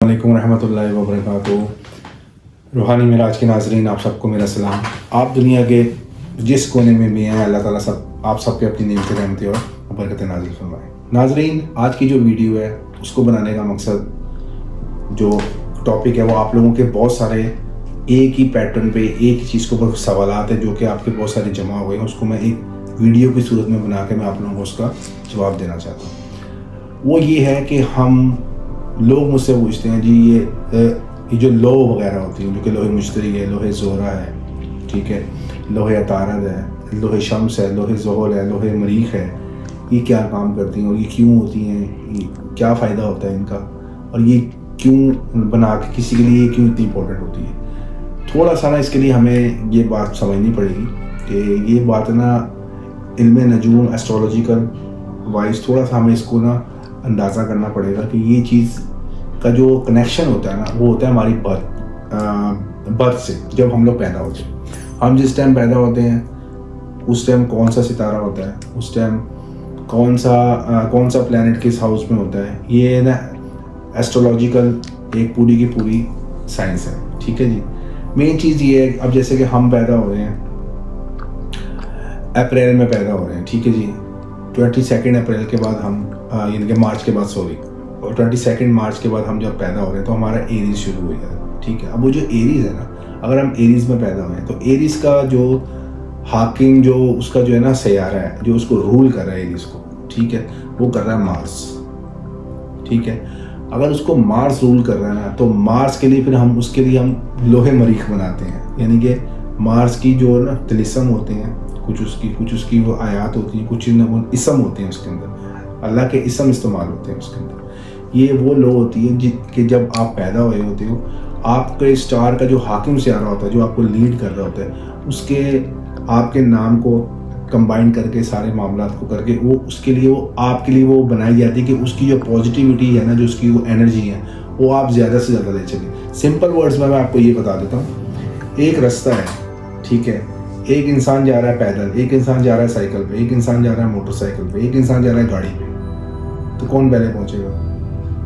वालेकुम रहमतुल्लाहि व बरकातुहू। रूहानी मिराज के नाज़रीन, आप सबको मेरा सलाम। आप दुनिया के जिस कोने में भी हैं, अल्लाह ताला आप सब पे अपनी नेमतें रहमतें और बरकतें नाज़िल फरमाए। नाज़रीन, आज की जो वीडियो है उसको बनाने का मकसद, जो टॉपिक है वो आप लोगों के बहुत सारे एक ही पैटर्न पे एक ही चीज़ के ऊपर सवालात है जो कि आपके बहुत सारे जमा हुए हैं, उसको मैं एक वीडियो की सूरत में बना के मैं आप लोगों को उसका जवाब देना चाहता हूँ। वो ये है कि लोग मुझसे पूछते हैं जी ये जो लो वगैरह होती हैं, जो कि लोहे मुश्तरी है, लोहे ज़ोहरा है, ठीक है, लोहे अतारद है, लोहे शम्स है, लोहे ज़ोहल है, लोहे मरीख है, ये क्या काम करती हैं और ये क्यों होती हैं, ये क्या फ़ायदा होता है इनका, और ये क्यों बना के किसी के लिए क्यों इतनी इंपॉर्टेंट होती है। थोड़ा सा ना इसके लिए हमें ये बात समझनी पड़ेगी कि ये बात ना इल्म नजूम एस्ट्रोलॉजिकल वाइज थोड़ा सा हमें इसको ना अंदाज़ा करना पड़ेगा कि ये चीज़ का जो कनेक्शन होता है ना वो होता है हमारी बर्थ से। जब हम लोग पैदा होते हैं, हम जिस टाइम पैदा होते हैं उस टाइम कौन सा सितारा होता है, उस टाइम कौन सा प्लैनेट किस हाउस में होता है, ये ना एस्ट्रोलॉजिकल एक पूरी की पूरी साइंस है, ठीक है जी। मेन चीज़ ये है, अब जैसे कि हम पैदा हो रहे हैं अप्रैल में पैदा हो रहे हैं, ठीक है जी। 22 अप्रैल के बाद हम यानी कि मार्च के बाद और 22 मार्च के बाद हम जब पैदा हो रहे हैं तो हमारा एरीज शुरू हो जाता है, ठीक है। अब वो जो एरीज है ना, अगर हम एरीज में पैदा हुए हैं तो एरीज का जो हाकिम, जो उसका जो है ना सैयारा है, जो उसको रूल कर रहा है एरीज को, ठीक है, वो कर रहा है मार्स, ठीक है। अगर उसको मार्स रूल कर रहा है ना तो मार्स के लिए फिर हम उसके लिए हम लोहे मरीख बनाते हैं, यानी कि मार्स की जो ना तिलिस्म होते हैं, कुछ उसकी वो आयात होती हैं, कुछ वो इसम होते हैं, उसके अंदर अल्लाह के इसम इस्तेमाल होते हैं उसके अंदर। ये वो लो होती है कि जब आप पैदा हुए होते हो, आपके स्टार का जो हाकिम सैयारा होता है, जो आपको लीड कर रहा होता है, उसके आपके नाम को कंबाइन करके सारे मामलात को करके वो उसके लिए वो आपके लिए वो बनाई जाती है कि उसकी जो पॉजिटिविटी है ना, जो उसकी वो एनर्जी है, वो आप ज़्यादा से ज़्यादा दे सकें। सिंपल वर्ड्स में मैं आपको ये बता देता हूँ, एक रास्ता है, ठीक है, एक इंसान जा रहा है पैदल, एक इंसान जा रहा है साइकिल पे, एक इंसान जा रहा है मोटरसाइकिल पे, एक इंसान जा रहा है गाड़ी पे, तो कौन पहले पहुंचेगा?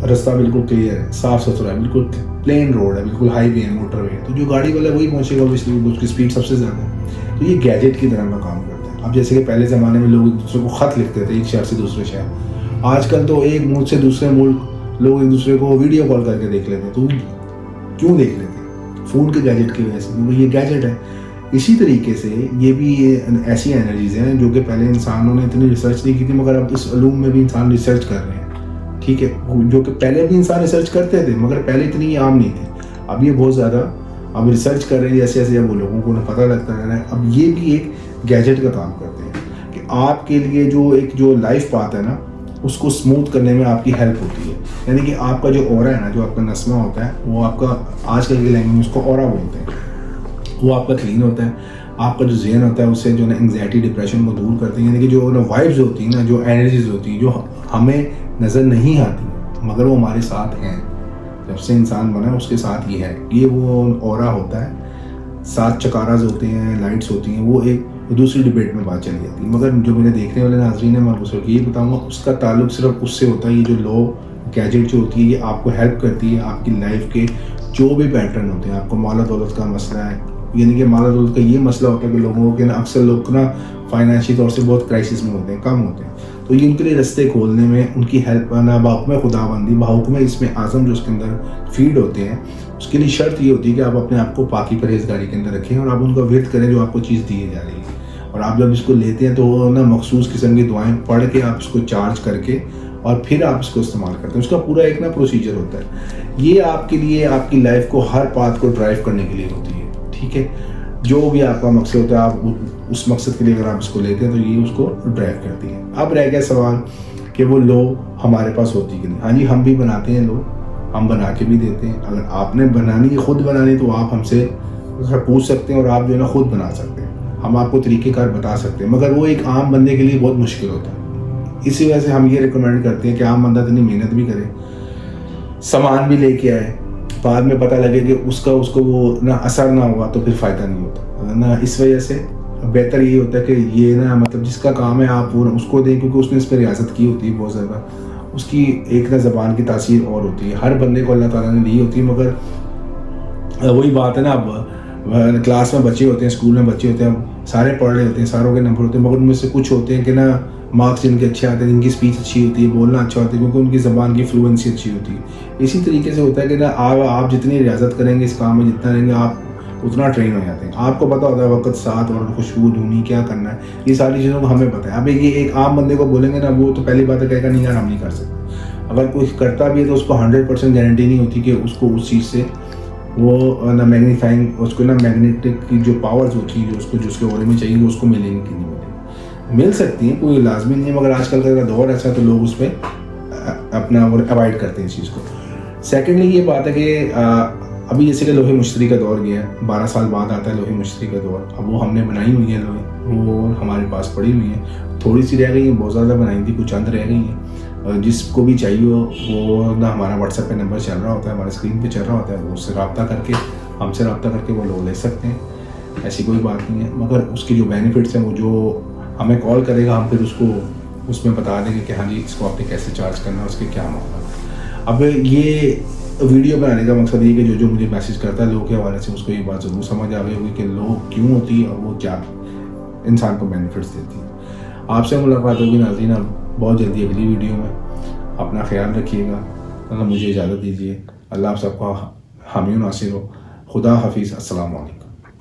रास्ता बिल्कुल क्लियर है, साफ सुथरा है, बिल्कुल प्लेन रोड है, बिल्कुल हाईवे है, मोटरवे है, तो जो गाड़ी वाला वही पहुंचेगा, उसकी स्पीड सबसे ज़्यादा है। तो ये गैजेट की तरह का काम करता है। अब जैसे कि पहले ज़माने में लोग एक दूसरे को ख़त लिखते थे एक शहर से दूसरे शहर, आजकल तो एक मुल्क से दूसरे मुल्क लोग एक दूसरे को वीडियो कॉल करके देख लेते हैं। तो क्यों देख लेते हैं? फ़ोन के गैजेट की वजह से, क्योंकि ये गैजेट है। इसी तरीके से ये भी ऐसी एनर्जीज़ हैं जो कि पहले इंसानों ने इतनी रिसर्च नहीं की थी, मगर अब इस उलूम में भी इंसान रिसर्च कर रहे हैं, ठीक है, जो कि पहले भी इंसान रिसर्च करते थे मगर पहले इतनी आम नहीं थी। अब ये बहुत ज़्यादा अब रिसर्च कर रहे हैं, जैसे जैसे अब वो लोगों को पता लगता है। अब ये भी एक गैजेट का काम करते हैं कि आपके लिए जो लाइफ पाथ है ना, उसको स्मूथ करने में आपकी हेल्प होती है। यानी कि आपका जो ऑरा है ना, जो आपका नस्मा होता है, वो आपका आजकल की लैंग्वेज में उसको ऑरा बोलते हैं, वो आपका क्लीन होता है। आपका जो ज़हन होता है उससे जो ना एंग्जाइटी डिप्रेशन को दूर करते हैं। यानी कि जो ना वाइब्स होती हैं ना, जो एनर्जीज होती हैं, जो हमें नज़र नहीं आती मगर वो हमारे साथ हैं। जब से इंसान बना उसके साथ ही है, ये वो ऑरा होता है। 7 चकाराज होते हैं, लाइट्स होती हैं, वो एक दूसरी डिबेट में बात चली जाती है। मगर जो मेरे देखने वाले नाज़रीन है, मैं उसको ये बताऊँगा, उसका ताल्लुक सिर्फ उससे होता है। ये जो लो गैजेट जो होती है, ये आपको हेल्प करती है आपकी लाइफ के जो भी पैटर्न होते हैं। आपको माला दौलत का मसला है, यानी कि माला दौलत का ये मसला होता है कि लोगों के ना अक्सर लोग ना फाइनेंशियल तौर से बहुत क्राइसिस में होते हैं, कम होते हैं, तो ये उनके लिए रास्ते खोलने में उनकी हेल्प करना, बाहुक्म खुदाबंदी, बाहुक्म इसमें आज़म जो उसके अंदर फीड होते हैं, उसके लिए शर्त ये होती है कि आप अपने आप को पाकी परहेजगारी के अंदर रखें और आप उनका विर्द करें जो आपको चीज़ दी जा रही है। और आप जब इसको लेते हैं तो ना मखसूस किस्म की दुआएँ पढ़ के आप इसको चार्ज करके और फिर आप इसको इस्तेमाल करते हैं। उसका पूरा एक ना प्रोसीजर होता है। ये आपके लिए आपकी लाइफ को हर पाथ को ड्राइव करने के लिए होती है, ठीक है। जो भी आपका मकसद होता है, आप उस मकसद के लिए अगर आप इसको लेते हैं तो ये उसको ड्राइव करती है। अब रह गया सवाल कि वो लो हमारे पास होती कि नहीं। हाँ जी, हम भी बनाते हैं लो, हम बना के भी देते हैं। अगर आपने बनानी है, खुद बनानी, तो आप हमसे पूछ सकते हैं और आप जो है ना खुद बना सकते हैं। हम आपको तरीक़ेकार बता सकते हैं, मगर वो एक आम बंदे के लिए बहुत मुश्किल होता है। इसी वजह से हम ये रिकमेंड करते हैं कि आम बंदा इतनी मेहनत भी करे, सामान भी लेके आए, बाद में पता लगे कि उसको वो ना असर ना हुआ तो फिर फ़ायदा नहीं होता ना। इस वजह से बेहतर ये होता है कि ये ना मतलब जिसका काम है आप वो उसको दें, क्योंकि उसने इस पर रियासत की होती है बहुत ज़्यादा, اس کی ایک نہ زبان کی تاثیر اور ہوتی ہے. ہر بندے کو اللہ تعالیٰ نے دی ہوتی ہے, مگر وہی بات ہے نا, اب کلاس میں بچے ہوتے ہیں, اسکول میں بچے ہوتے ہیں, سارے پڑھ رہے ہوتے ہیں, ساروں کے نمبر ہوتے ہیں, مگر ان میں سے کچھ ہوتے ہیں کہ نا مارکس جن کے اچھے آتے ہیں, جن کی اسپیچ اچھی ہوتی ہے, بولنا اچھا ہوتا ہے, کیونکہ ان کی زبان کی فلوئنسی اچھی ہوتی ہے. اسی طریقے سے ہوتا ہے کہ نا آپ جتنی ریاضت کریں گے اس کام میں, جتنا رہیں گے آپ اتنا ٹرین ہو جاتے ہیں. آپ کو پتہ ہوتا ہے وقت ساتھ اور خوشبو دھونی کیا کرنا ہے, یہ ساری چیزوں کو ہمیں پتہ ہے. اب یہ ایک عام بندے کو بولیں گے نا, وہ تو پہلی بات ہے کہے گا نہیں یار ہم نہیں کر سکتے. اگر کوئی کرتا بھی ہے تو اس کو 100% گارنٹی نہیں ہوتی کہ اس کو اس چیز سے وہ نہ میگنیفائنگ, اس کو نا میگنیٹک کی جو پاورز ہوتی ہے, جو اس کو جس کے بارے میں چاہیے وہ اس کو ملیں گی کہ نہیں ملیں گی. مل سکتی ہیں, کوئی لازمی نہیں ہے, مگر آج کل کا دور ایسا ہے تو لوگ اس پہ اپنا اوائڈ کرتے ہیں اس چیز کو. سیکنڈلی یہ بات ہے کہ ابھی جیسے کہ لوہے مشتری کا دور گیا ہے, 12 سال بعد آتا ہے لوہے مشتری کا دور. اب وہ ہم نے بنائی ہوئی ہیں لوہے, وہ ہمارے پاس پڑی ہوئی ہیں, تھوڑی سی رہ گئی ہیں, بہت زیادہ بنائی تھی, کچھ چند رہ گئی ہیں. جس کو بھی چاہیے وہ نہ ہمارا واٹس ایپ پہ نمبر چل رہا ہوتا ہے, ہمارے اسکرین پہ چل رہا ہوتا ہے, وہ اس سے رابطہ کر کے ہم سے رابطہ کر کے وہ لوگ لے سکتے ہیں. ایسی کوئی بات نہیں ہے, مگر اس کی جو بینیفٹس ہیں وہ جو ہمیں کال کرے گا ہم پھر اس کو اس میں بتا دیں گے کہ ہاں جی اس کو آپ نے کیسے چارج کرنا ہے, اس کے کیا معاملہ. اب یہ ویڈیو بنانے کا مقصد یہ کہ جو مجھے میسیج کرتا ہے لوگ کے حوالے سے, اس کو یہ بات ضرور سمجھ آ گئی ہوگی کہ لوگ کیوں ہوتی ہے اور وہ کیا انسان کو بینیفٹس دیتی ہے. آپ سے ملاقات ہوگی ناظرین بہت جلدی اگلی ویڈیو میں. اپنا خیال رکھیے گا, اللہ مجھے اجازت دیجیے. اللہ آپ سب کا حامی و ناصر ہو. خدا حافظ. السلام علیکم.